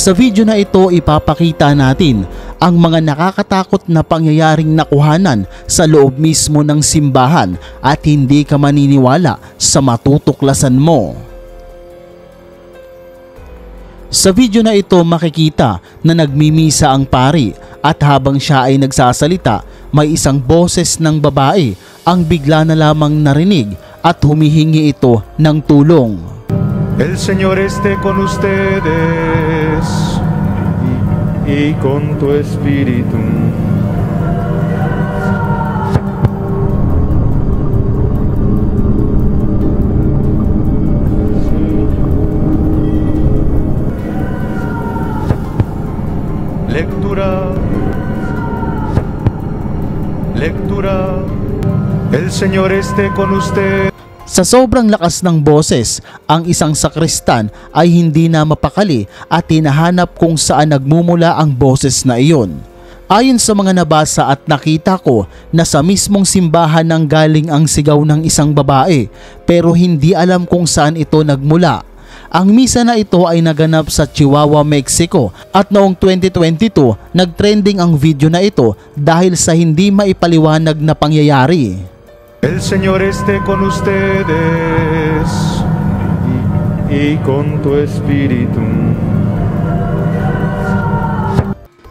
Sa video na ito, ipapakita natin ang mga nakakatakot na pangyayaring nakuhanan sa loob mismo ng simbahan at hindi ka maniniwala sa matutuklasan mo. Sa video na ito makikita na nagmimisa ang pari at habang siya ay nagsasalita, may isang boses ng babae ang bigla na lamang narinig at humihingi ito ng tulong. El Señor esté con ustedes y con tu espíritu. Lectura. El Señor esté con ustedes. Sa sobrang lakas ng boses, ang isang sakristan ay hindi na mapakali at hinahanap kung saan nagmumula ang boses na iyon. Ayon sa mga nabasa at nakita ko na sa mismong simbahan nang galing ang sigaw ng isang babae pero hindi alam kung saan ito nagmula. Ang misa na ito ay naganap sa Chihuahua, Mexico at noong 2022 nagtrending ang video na ito dahil sa hindi maipaliwanag na pangyayari. El Señor esté con ustedes y con tu espíritu.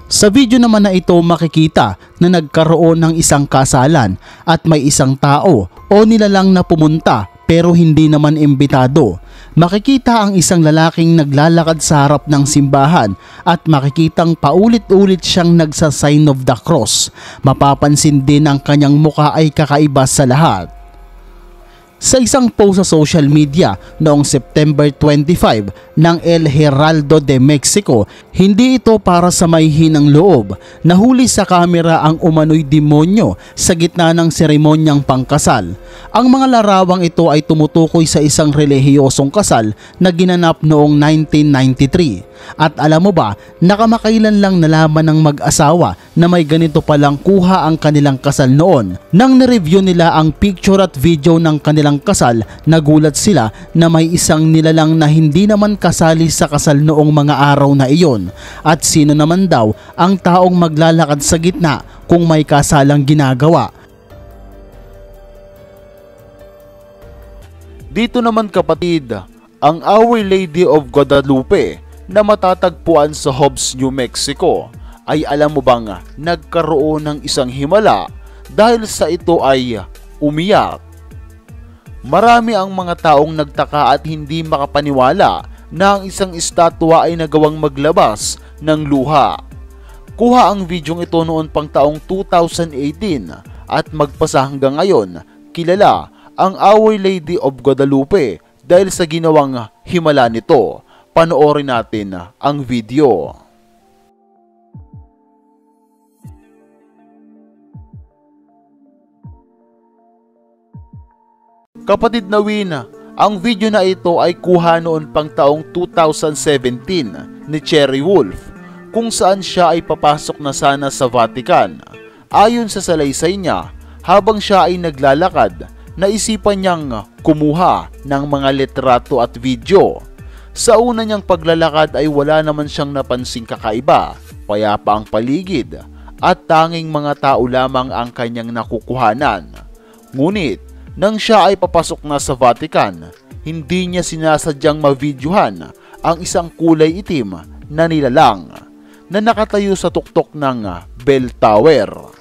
Sa video naman na ito makikita na nagkaroon ng isang kasalan at may isang tao o nilalang na pumunta pero hindi naman imbitado. Makikita ang isang lalaking naglalakad sa harap ng simbahan at makikitang paulit-ulit siyang nagsa-sign of the cross. Mapapansin din ang kanyang mukha ay kakaiba sa lahat. Sa isang post sa social media noong September 25 ng El Heraldo de Mexico, hindi ito para sa may hinang loob. Nahuli sa kamera ang umano'y demonyo sa gitna ng seremonyang pangkasal. Ang mga larawang ito ay tumutukoy sa isang relihiyosong kasal na ginanap noong 1993. At alam mo ba, nakamakailan lang nalaman ng mag-asawa na may ganito palang kuha ang kanilang kasal noon. Nang nireview nila ang picture at video ng kanilang kasal, nagulat sila na may isang nilalang na hindi naman kasali sa kasal noong mga araw na iyon. At sino naman daw ang taong maglalakad sa gitna kung may kasalang ginagawa? Dito naman kapatid, ang Our Lady of Guadalupe na matatagpuan sa Hobbs, New Mexico ay alam mo bang nagkaroon ng isang himala dahil sa ito ay umiyak. Marami ang mga taong nagtaka at hindi makapaniwala na ang isang estatwa ay nagawang maglabas ng luha. Kuha ang videong ito noon pang taong 2018 at magpasa hanggang ngayon, kilala ang Our Lady of Guadalupe dahil sa ginawang himala nito. Panoorin natin ang video. Kapatid na Win, ang video na ito ay kuha noon pang taong 2017 ni Cherry Wolf, kung saan siya ay papasok na sana sa Vatican. Ayon sa salaysay niya, habang siya ay naglalakad, naisipan niyang kumuha ng mga litrato at video. Sa una niyang paglalakad ay wala naman siyang napansing kakaiba, payapa ang paligid at tanging mga tao lamang ang kanyang nakukuhanan. Ngunit nang siya ay papasok na sa Vatican, hindi niya sinasadyang mavideohan ang isang kulay itim na nilalang na nakatayo sa tuktok ng Bell Tower.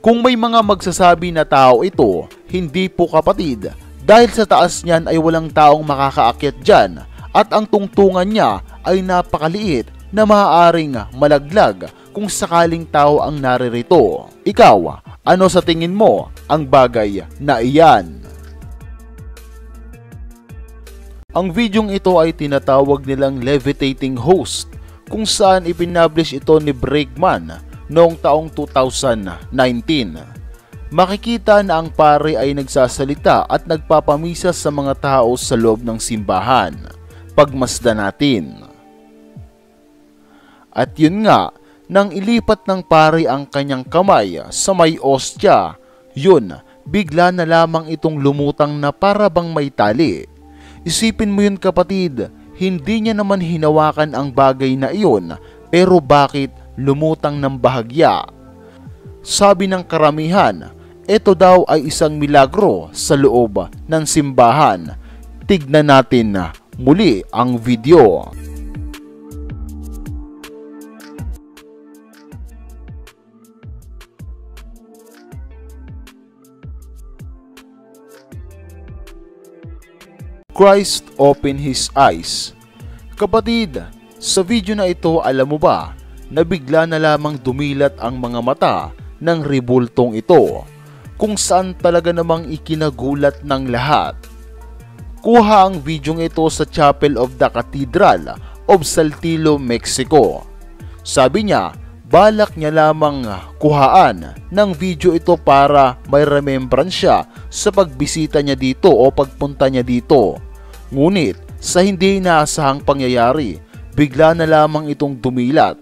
Kung may mga magsasabi na tao ito, hindi po kapatid, dahil sa taas niyan ay walang taong makakaakyat dyan at ang tungtungan niya ay napakaliit na maaaring malaglag kung sakaling tao ang naririto. Ikaw, ano sa tingin mo ang bagay na iyan? Ang videong ito ay tinatawag nilang levitating host, kung saan ipinablish ito ni Bregman noong taong 2019. Makikita na ang pare ay nagsasalita at nagpapamisa sa mga tao sa loob ng simbahan. Pagmasdan natin. At yun nga, nang ilipat ng pare ang kanyang kamay sa may ostya, yun, bigla na lamang itong lumutang na para bang may tali. Isipin mo yun kapatid, hindi niya naman hinawakan ang bagay na iyon, pero bakit lumutang ng bahagya? Sabi ng karamihan, ito daw ay isang milagro sa loob ng simbahan. Tignan natin muli ang video. Christ opened his eyes. Kapatid, sa video na ito, alam mo ba na bigla na lamang dumilat ang mga mata ng rebultong ito, kung saan talaga namang ikinagulat ng lahat. Kuha ang videong ito sa Chapel of the Cathedral of Saltillo, Mexico. Sabi niya, balak niya lamang kuhaan ng video ito para may remembrance siya sa pagbisita niya dito o pagpunta niya dito. Ngunit sa hindi inaasahang pangyayari, bigla na lamang itong dumilat.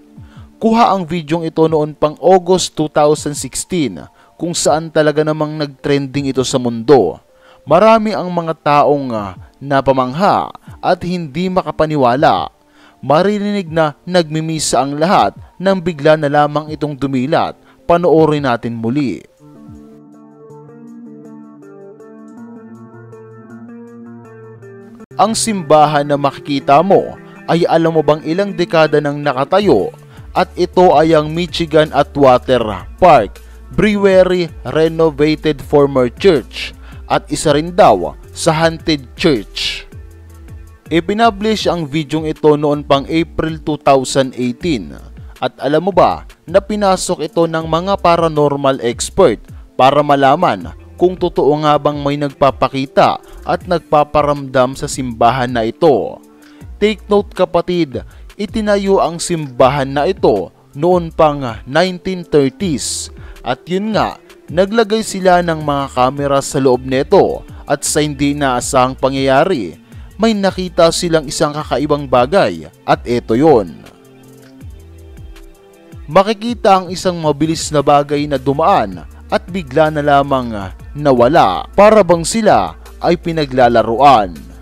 Kuha ang videong ito noon pang August 2016, kung saan talaga namang nagtrending ito sa mundo. Marami ang mga taong napamangha at hindi makapaniwala. Maririnig na nagmimisa ang lahat nang bigla na lamang itong dumilat. Panoorin natin muli. Ang simbahan na makikita mo ay alam mo bang ilang dekada nang nakatayo, at ito ay ang Michigan Atwater Park Brewery renovated former church at isa rin daw sa haunted church. Ipinablish ang videong ito noon pang April 2018 at alam mo ba na pinasok ito ng mga paranormal expert para malaman kung totoo nga bang may nagpapakita at nagpaparamdam sa simbahan na ito. Take note kapatid, itinayo ang simbahan na ito noon pang 1930s at yun nga, naglagay sila ng mga kamera sa loob nito at sa hindi inaasahang pangyayari, may nakita silang isang kakaibang bagay at ito yon. Makikita ang isang mabilis na bagay na dumaan at bigla na lamang nawala, para bang sila ay pinaglalaruan.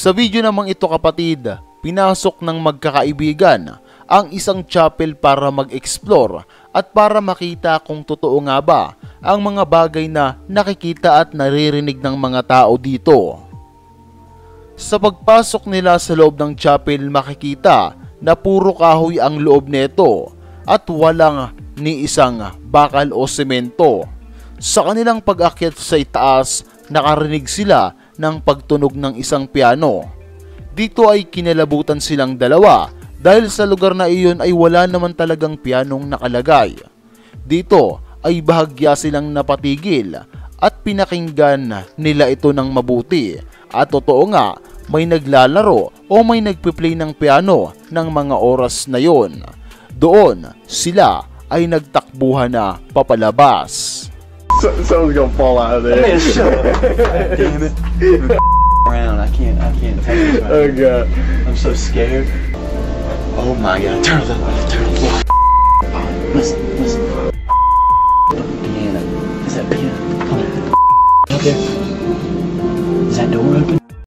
Sa video namang ito kapatid, pinasok ng magkakaibigan ang isang chapel para mag-explore at para makita kung totoo nga ba ang mga bagay na nakikita at naririnig ng mga tao dito. Sa pagpasok nila sa loob ng chapel, makikita na puro kahoy ang loob nito at walang ni isang bakal o semento. Sa kanilang pag-akyat sa itaas, nakarinig sila ng pagtunog ng isang piano. Dito ay kinalabutan silang dalawa dahil sa lugar na iyon ay wala naman talagang pianong nakalagay. Dito ay bahagya silang napatigil at pinakinggan nila ito ng mabuti. At totoo nga, may naglalaro o may nagpiplay ng piano ng mga oras na yon. Doon sila ay nagtakbuhan na papalabas. Someone's gonna fall out of there. Man, shut up. Damn it. Around. I can't take this right Oh god. I'm so scared. Oh my god. Turn the light. Turn the light. Listen.